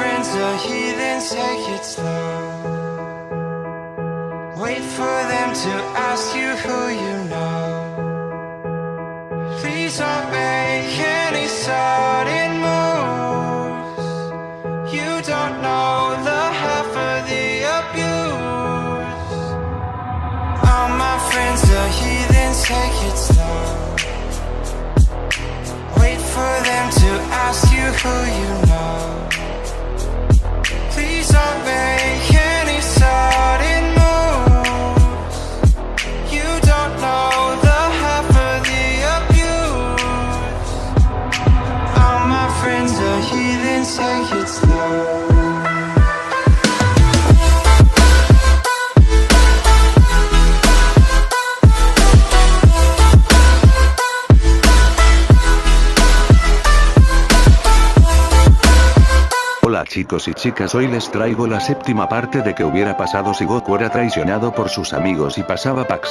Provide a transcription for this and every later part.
friends are heathens, take it slow. Wait for them to ask you who you know. Please don't make any sudden moves. You don't know the half of the abuse. All my friends are heathens, take it slow. Wait for them to ask you who you know. Please don't make any sudden moves. You don't know the half of the abuse. All my friends are heathens, take it slow. Hola chicos y chicas, hoy les traigo la séptima parte de qué hubiera pasado si Goku era traicionado por sus amigos y pasaba Pax.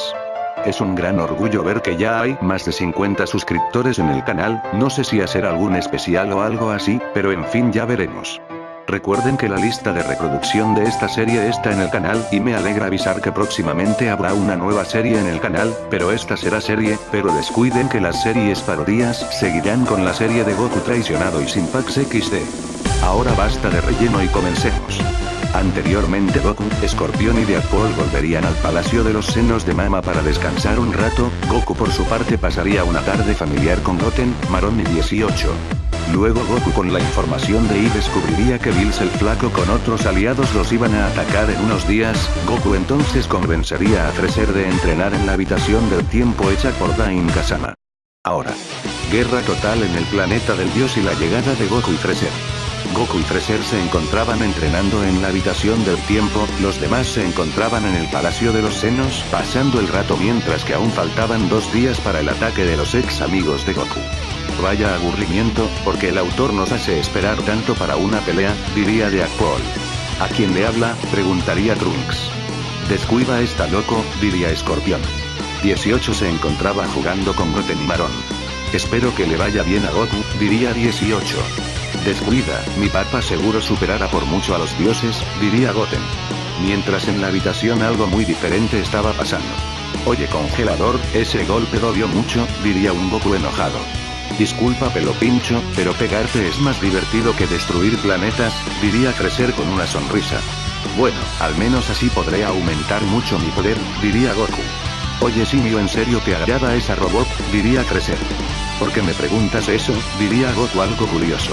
Es un gran orgullo ver que ya hay más de 50 suscriptores en el canal, no sé si hacer algún especial o algo así, pero en fin ya veremos. Recuerden que la lista de reproducción de esta serie está en el canal y me alegra avisar que próximamente habrá una nueva serie en el canal, pero esta será serie, pero descuiden que las series parodias seguirán con la serie de Goku traicionado y sin Pax XD. Ahora basta de relleno y comencemos. Anteriormente Goku, Scorpion y Deadpool volverían al Palacio de los Senos de Mama para descansar un rato. Goku por su parte pasaría una tarde familiar con Goten, Marón y 18. Luego Goku con la información de I descubriría que Bills el Flaco con otros aliados los iban a atacar en unos días. Goku entonces convencería a Freezer de entrenar en la habitación del tiempo hecha por Dain Kazama. Ahora. Guerra total en el planeta del dios y la llegada de Goku y Freezer. Goku y Freezer se encontraban entrenando en la habitación del tiempo, los demás se encontraban en el Palacio de los Senos pasando el rato mientras que aún faltaban 2 días para el ataque de los ex amigos de Goku. Vaya aburrimiento, porque el autor nos hace esperar tanto para una pelea, diría Deadpool. ¿A quién le habla?, preguntaría Trunks. Descuida está loco, diría Scorpion. 18 se encontraba jugando con Goten y Marón. Espero que le vaya bien a Goku, diría 18. Descuida, mi papá seguro superará por mucho a los dioses, diría Goten. Mientras en la habitación algo muy diferente estaba pasando. Oye congelador, ese golpe dolió mucho, diría un Goku enojado. Disculpa pelo pincho, pero pegarte es más divertido que destruir planetas, diría Freezer con una sonrisa. Bueno, al menos así podré aumentar mucho mi poder, diría Goku. Oye simio, ¿en serio te agrada esa robot?, diría Freezer. ¿Por qué me preguntas eso?, diría Goku algo curioso.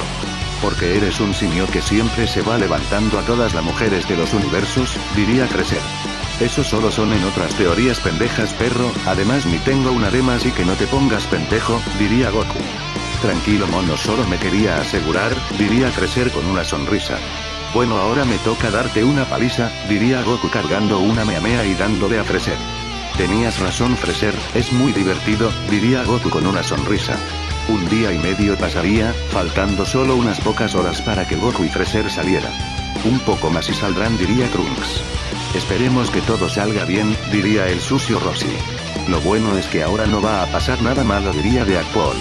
Porque eres un simio que siempre se va levantando a todas las mujeres de los universos, diría Freezer. Eso solo son en otras teorías pendejas perro, además ni tengo una de más y que no te pongas pendejo, diría Goku. Tranquilo mono, solo me quería asegurar, diría Freezer con una sonrisa. Bueno ahora me toca darte una paliza, diría Goku cargando una meamea y dándole a Freezer. Tenías razón Freezer, es muy divertido, diría Goku con una sonrisa. Un día y medio pasaría, faltando solo unas pocas horas para que Goku y Freezer salieran. Un poco más y saldrán, diría Trunks. Esperemos que todo salga bien, diría el sucio Rossi. Lo bueno es que ahora no va a pasar nada malo, diría Deadpool.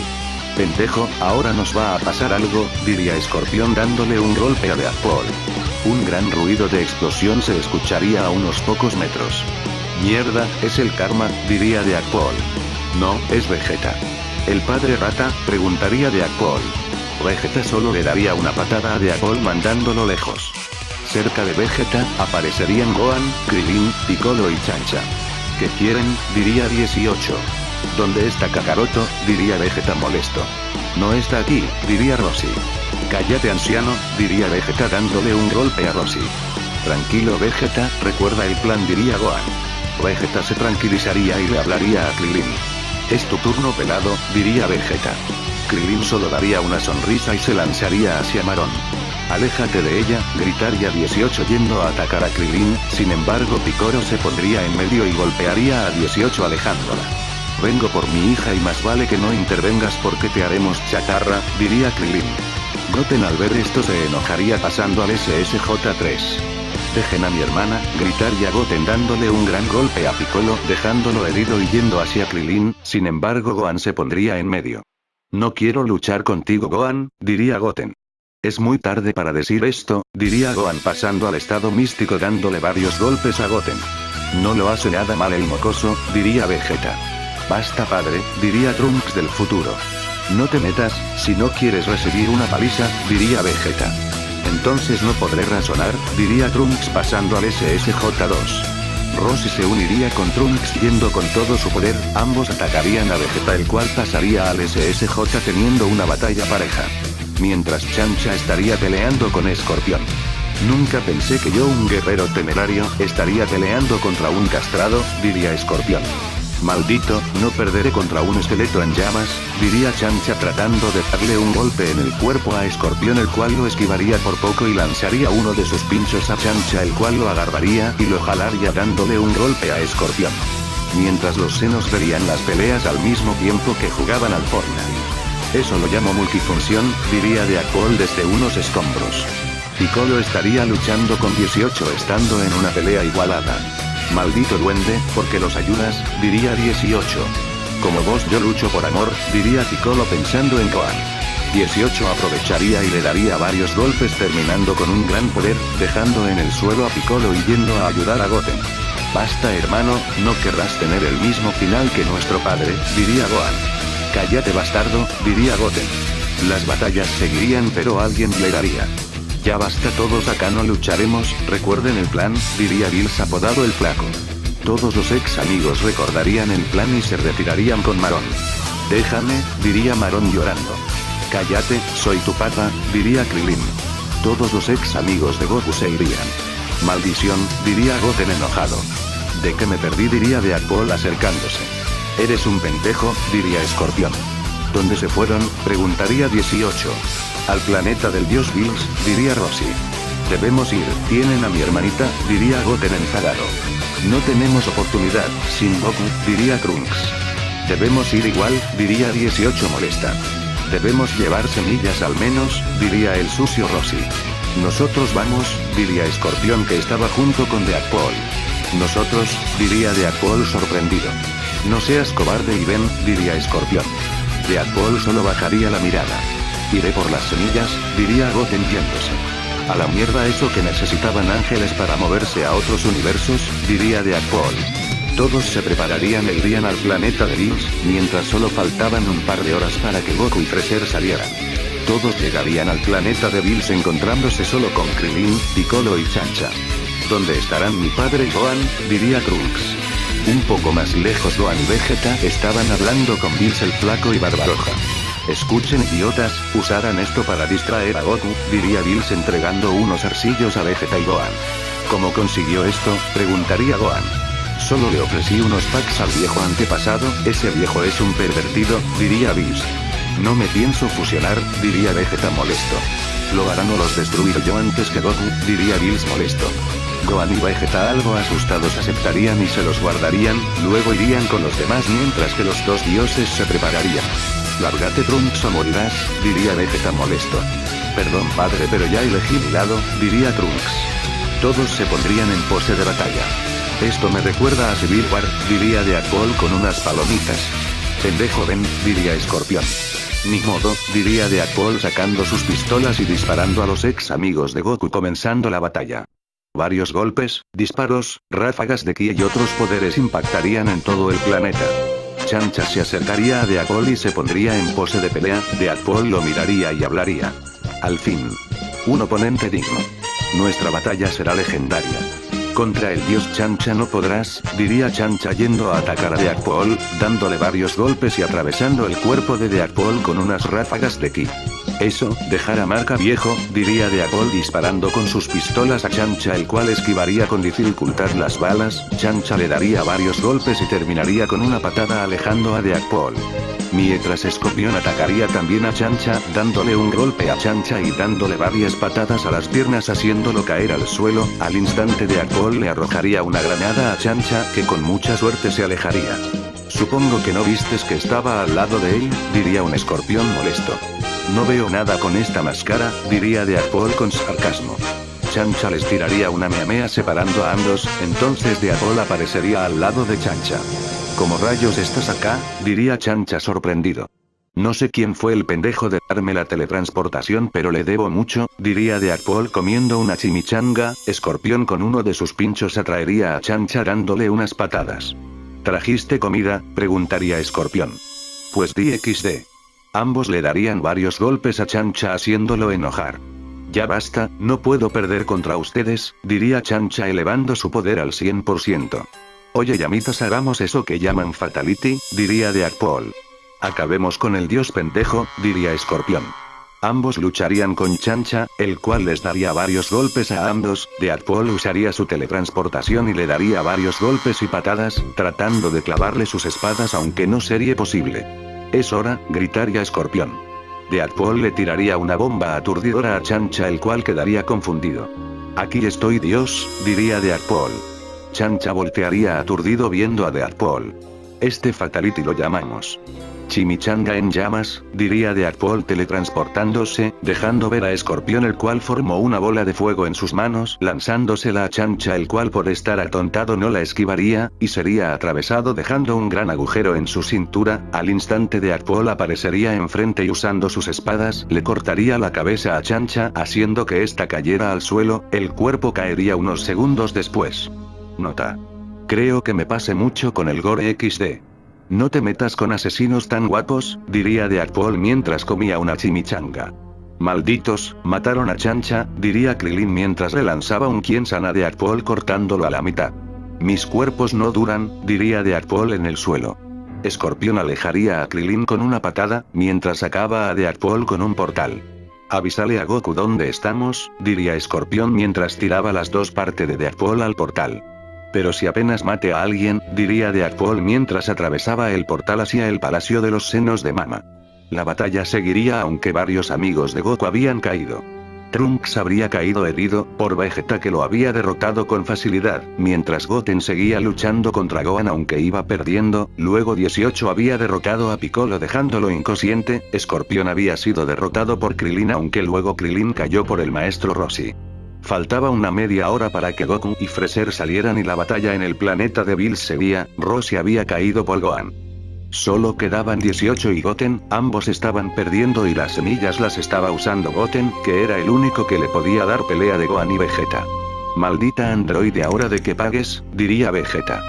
Pendejo, ahora nos va a pasar algo, diría Scorpion dándole un golpe a Deadpool. Un gran ruido de explosión se escucharía a unos pocos metros. Mierda, es el karma, diría Deadpool. No, es Vegeta. ¿El padre rata?, preguntaría Deadpool. Vegeta solo le daría una patada a Deadpool mandándolo lejos. Cerca de Vegeta, aparecerían Gohan, Krillin, Piccolo y Chancha. ¿Qué quieren?, diría 18. ¿Dónde está Kakaroto?, diría Vegeta molesto. No está aquí, diría Rossi. Cállate anciano, diría Vegeta dándole un golpe a Rossi. Tranquilo Vegeta, recuerda el plan, diría Gohan. Vegeta se tranquilizaría y le hablaría a Krillin. Es tu turno pelado, diría Vegeta. Krillin solo daría una sonrisa y se lanzaría hacia Marón. Aléjate de ella, gritaría 18 yendo a atacar a Krillin, sin embargo Piccolo se pondría en medio y golpearía a 18 alejándola. Vengo por mi hija y más vale que no intervengas porque te haremos chatarra, diría Krillin. Goten al ver esto se enojaría pasando al SSJ-3. Dejen a mi hermana, gritaría Goten dándole un gran golpe a Piccolo dejándolo herido y yendo hacia Krillin, sin embargo Gohan se pondría en medio. No quiero luchar contigo Gohan, diría Goten. Es muy tarde para decir esto, diría Gohan pasando al estado místico dándole varios golpes a Goten. No lo hace nada mal el mocoso, diría Vegeta. Basta padre, diría Trunks del futuro. No te metas, si no quieres recibir una paliza, diría Vegeta. Entonces no podré razonar, diría Trunks pasando al SSJ2. Roshi se uniría con Trunks yendo con todo su poder, ambos atacarían a Vegeta el cual pasaría al SSJ teniendo una batalla pareja. Mientras Chancha estaría peleando con Escorpión. Nunca pensé que yo, un guerrero temerario, estaría peleando contra un castrado, diría Escorpión. Maldito, no perderé contra un esqueleto en llamas, diría Chancha tratando de darle un golpe en el cuerpo a Escorpión el cual lo esquivaría por poco y lanzaría uno de sus pinchos a Chancha el cual lo agarraría y lo jalaría dándole un golpe a Escorpión. Mientras los senos verían las peleas al mismo tiempo que jugaban al Fortnite. Eso lo llamo multifunción, diría Deadpool desde unos escombros. Piccolo estaría luchando con 18 estando en una pelea igualada. Maldito duende, porque los ayudas, diría 18. Como vos yo lucho por amor, diría Piccolo pensando en Gohan. 18 aprovecharía y le daría varios golpes terminando con un gran poder, dejando en el suelo a Piccolo y yendo a ayudar a Goten. Basta hermano, no querrás tener el mismo final que nuestro padre, diría Gohan. Cállate bastardo, diría Goten. Las batallas seguirían pero alguien llegaría. Ya basta todos acá no lucharemos, recuerden el plan, diría Bills apodado el flaco. Todos los ex amigos recordarían el plan y se retirarían con Marón. Déjame, diría Marón llorando. Cállate, soy tu pata, diría Krillin. Todos los ex amigos de Goku se irían. Maldición, diría Goten enojado. De que me perdí diría Deadpool acercándose. Eres un pendejo, diría Escorpión. ¿Dónde se fueron? Preguntaría 18. Al planeta del dios Bills, diría Roshi. Debemos ir, tienen a mi hermanita, diría Goten enfadado. No tenemos oportunidad, sin Goku, diría Trunks. Debemos ir igual, diría 18 molesta. Debemos llevar semillas al menos, diría el sucio Roshi. Nosotros vamos, diría Escorpión que estaba junto con Deadpool. Nosotros, diría Deadpool sorprendido. No seas cobarde y ven, diría Escorpión. Deadpool solo bajaría la mirada. Iré por las semillas, diría Goten yéndose. A la mierda eso que necesitaban ángeles para moverse a otros universos, diría Deadpool. Todos se prepararían e irían al planeta de Bills, mientras solo faltaban un par de horas para que Goku y Freezer salieran. Todos llegarían al planeta de Bills encontrándose solo con Krillin, Piccolo y Chancha. ¿Dónde estarán mi padre y Gohan? Diría Trunks. Un poco más lejos Gohan y Vegeta estaban hablando con Bills el flaco y Barbaroja. Escuchen idiotas, usarán esto para distraer a Goku, diría Bills entregando unos arcillos a Vegeta y Gohan. ¿Cómo consiguió esto? Preguntaría Gohan. Solo le ofrecí unos packs al viejo antepasado, ese viejo es un pervertido, diría Bills. No me pienso fusionar, diría Vegeta molesto. Lo harán o los destruiré yo antes que Goku, diría Bills molesto. Gohan y Vegeta algo asustados aceptarían y se los guardarían, luego irían con los demás mientras que los dos dioses se prepararían. Lárgate Trunks o morirás, diría Vegeta molesto. Perdón padre pero ya elegí mi lado, diría Trunks. Todos se pondrían en pose de batalla. Esto me recuerda a Civil War, diría Deadpool con unas palomitas. Pendejo ven, diría Escorpión. Ni modo, diría Deadpool sacando sus pistolas y disparando a los ex amigos de Goku comenzando la batalla. Varios golpes, disparos, ráfagas de ki y otros poderes impactarían en todo el planeta. Chancha se acercaría a Deadpool y se pondría en pose de pelea, Deadpool lo miraría y hablaría. Al fin. Un oponente digno. Nuestra batalla será legendaria. Contra el dios Chancha no podrás, diría Chancha yendo a atacar a Deadpool, dándole varios golpes y atravesando el cuerpo de Deadpool con unas ráfagas de ki. Eso, dejará marca viejo, diría Deadpool disparando con sus pistolas a Chancha el cual esquivaría con dificultad las balas, Chancha le daría varios golpes y terminaría con una patada alejando a Deadpool. Mientras Escorpión atacaría también a Chancha, dándole un golpe a Chancha y dándole varias patadas a las piernas haciéndolo caer al suelo, al instante Deadpool le arrojaría una granada a Chancha que con mucha suerte se alejaría. Supongo que no vistes que estaba al lado de él, diría un Escorpión molesto. No veo nada con esta máscara, diría Deadpool con sarcasmo. Chancha les tiraría una meamea separando a ambos, entonces Deadpool aparecería al lado de Chancha. ¿Cómo rayos estás acá? Diría Chancha sorprendido. No sé quién fue el pendejo de darme la teletransportación, pero le debo mucho, diría Deadpool comiendo una chimichanga. Escorpión con uno de sus pinchos atraería a Chancha dándole unas patadas. ¿Trajiste comida?, preguntaría Escorpión. Pues di XD. Ambos le darían varios golpes a Chancha haciéndolo enojar. Ya basta, no puedo perder contra ustedes, diría Chancha elevando su poder al 100%. Oye llamitas, hagamos eso que llaman Fatality, diría Deadpool. Acabemos con el dios pendejo, diría Escorpión. Ambos lucharían con Chancha, el cual les daría varios golpes a ambos. Deadpool usaría su teletransportación y le daría varios golpes y patadas, tratando de clavarle sus espadas aunque no sería posible. Es hora, gritaría Escorpión. Deadpool le tiraría una bomba aturdidora a Chancha, el cual quedaría confundido. Aquí estoy Dios, diría Deadpool. Chancha voltearía aturdido viendo a Deadpool. Este Fatality lo llamamos Chimichanga en llamas, diría Deadpool teletransportándose, dejando ver a Escorpión, el cual formó una bola de fuego en sus manos, lanzándosela a Chancha, el cual por estar atontado no la esquivaría, y sería atravesado dejando un gran agujero en su cintura. Al instante Deadpool aparecería enfrente y usando sus espadas, le cortaría la cabeza a Chancha haciendo que ésta cayera al suelo, el cuerpo caería unos segundos después. Nota. Creo que me pase mucho con el gore XD. No te metas con asesinos tan guapos, diría Deadpool mientras comía una chimichanga. Malditos, mataron a Chancha, diría Krillin mientras le lanzaba un Kiensan a Deadpool cortándolo a la mitad. Mis cuerpos no duran, diría Deadpool en el suelo. Escorpión alejaría a Krillin con una patada, mientras sacaba a Deadpool con un portal. Avísale a Goku dónde estamos, diría Escorpión mientras tiraba las dos partes de Deadpool al portal. Pero si apenas mate a alguien, diría Deadpool mientras atravesaba el portal hacia el Palacio de los Senos de Mama. La batalla seguiría aunque varios amigos de Goku habían caído. Trunks habría caído herido, por Vegeta que lo había derrotado con facilidad, mientras Goten seguía luchando contra Gohan aunque iba perdiendo. Luego 18 había derrotado a Piccolo dejándolo inconsciente. Escorpión había sido derrotado por Krillin aunque luego Krillin cayó por el maestro Roshi. Faltaba una media hora para que Goku y Freezer salieran y la batalla en el planeta de Bills seguía. Roshi había caído por Gohan. Solo quedaban 18 y Goten, ambos estaban perdiendo y las semillas las estaba usando Goten, que era el único que le podía dar pelea de Gohan y Vegeta. Maldita androide, ahora de que pagues, diría Vegeta.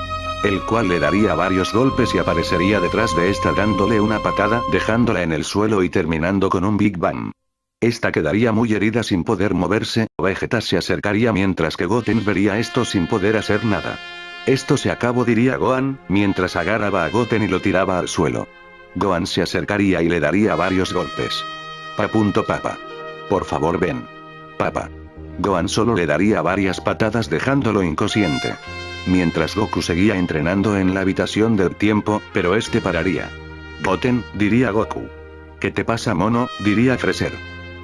El cual le daría varios golpes y aparecería detrás de esta dándole una patada, dejándola en el suelo y terminando con un Big Bang. Esta quedaría muy herida sin poder moverse. Vegeta se acercaría mientras que Goten vería esto sin poder hacer nada. Esto se acabó, diría Gohan, mientras agarraba a Goten y lo tiraba al suelo. Gohan se acercaría y le daría varios golpes. Papa. Por favor ven. Papa. Gohan solo le daría varias patadas dejándolo inconsciente. Mientras Goku seguía entrenando en la habitación del tiempo, pero este pararía. Goten, diría Goku. ¿Qué te pasa, mono?, diría Freezer.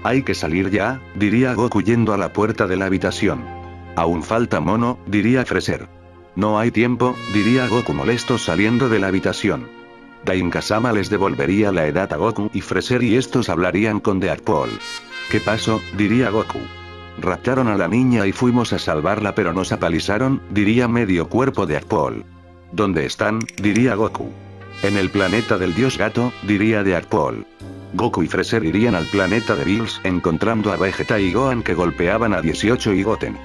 Hay que salir ya, diría Goku yendo a la puerta de la habitación. Aún falta, mono, diría Freezer. No hay tiempo, diría Goku molesto saliendo de la habitación. Dain-Kazama les devolvería la edad a Goku y Freezer y estos hablarían con Deadpool. ¿Qué pasó?, diría Goku. Raptaron a la niña y fuimos a salvarla pero nos apalizaron, diría medio cuerpo Deadpool. ¿Dónde están?, diría Goku. En el planeta del dios gato, diría Deadpool. Goku y Freezer irían al planeta de Bills encontrando a Vegeta y Gohan que golpeaban a 18 y Goten.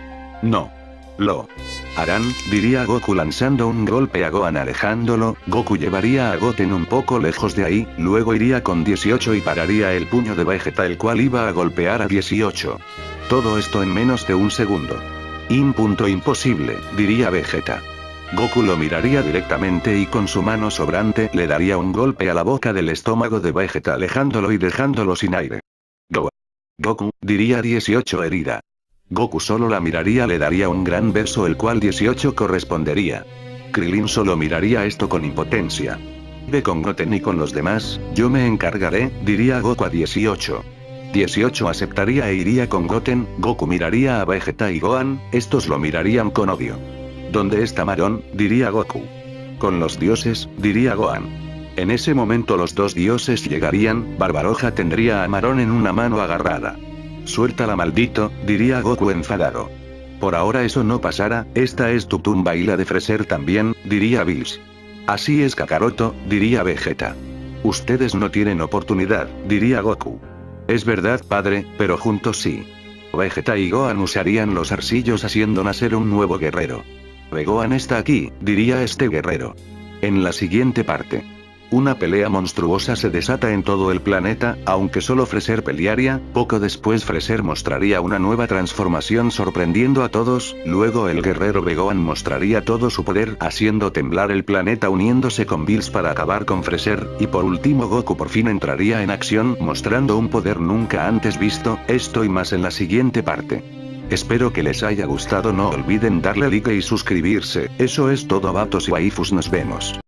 No. Lo harán, diría Goku lanzando un golpe a Gohan alejándolo. Goku llevaría a Goten un poco lejos de ahí, luego iría con 18 y pararía el puño de Vegeta el cual iba a golpear a 18. Todo esto en menos de un segundo. Imposible, diría Vegeta. Goku lo miraría directamente y con su mano sobrante le daría un golpe a la boca del estómago de Vegeta alejándolo y dejándolo sin aire. Goku, diría 18 herida. Goku solo la miraría, le daría un gran beso el cual 18 correspondería. Krillin solo miraría esto con impotencia. Ve con Goten y con los demás, yo me encargaré, diría Goku a 18. 18 aceptaría e iría con Goten. Goku miraría a Vegeta y Gohan, estos lo mirarían con odio. ¿Dónde está Marón?, diría Goku. Con los dioses, diría Gohan. En ese momento los dos dioses llegarían. Barbaroja tendría a Marón en una mano agarrada. Suéltala, maldito, diría Goku enfadado. Por ahora eso no pasará, esta es tu tumba y la de Freezer también, diría Bills. Así es, Kakaroto, diría Vegeta. Ustedes no tienen oportunidad, diría Goku. Es verdad, padre, pero juntos sí. Vegeta y Gohan usarían los arcillos haciendo nacer un nuevo guerrero. Gohan está aquí, diría este guerrero. En la siguiente parte. Una pelea monstruosa se desata en todo el planeta, aunque solo Freezer pelearía, poco después Freezer mostraría una nueva transformación sorprendiendo a todos, luego el guerrero Gohan mostraría todo su poder haciendo temblar el planeta uniéndose con Bills para acabar con Freezer, y por último Goku por fin entraría en acción mostrando un poder nunca antes visto, esto y más en la siguiente parte. Espero que les haya gustado, no olviden darle like y suscribirse, eso es todo vatos y waifus, nos vemos.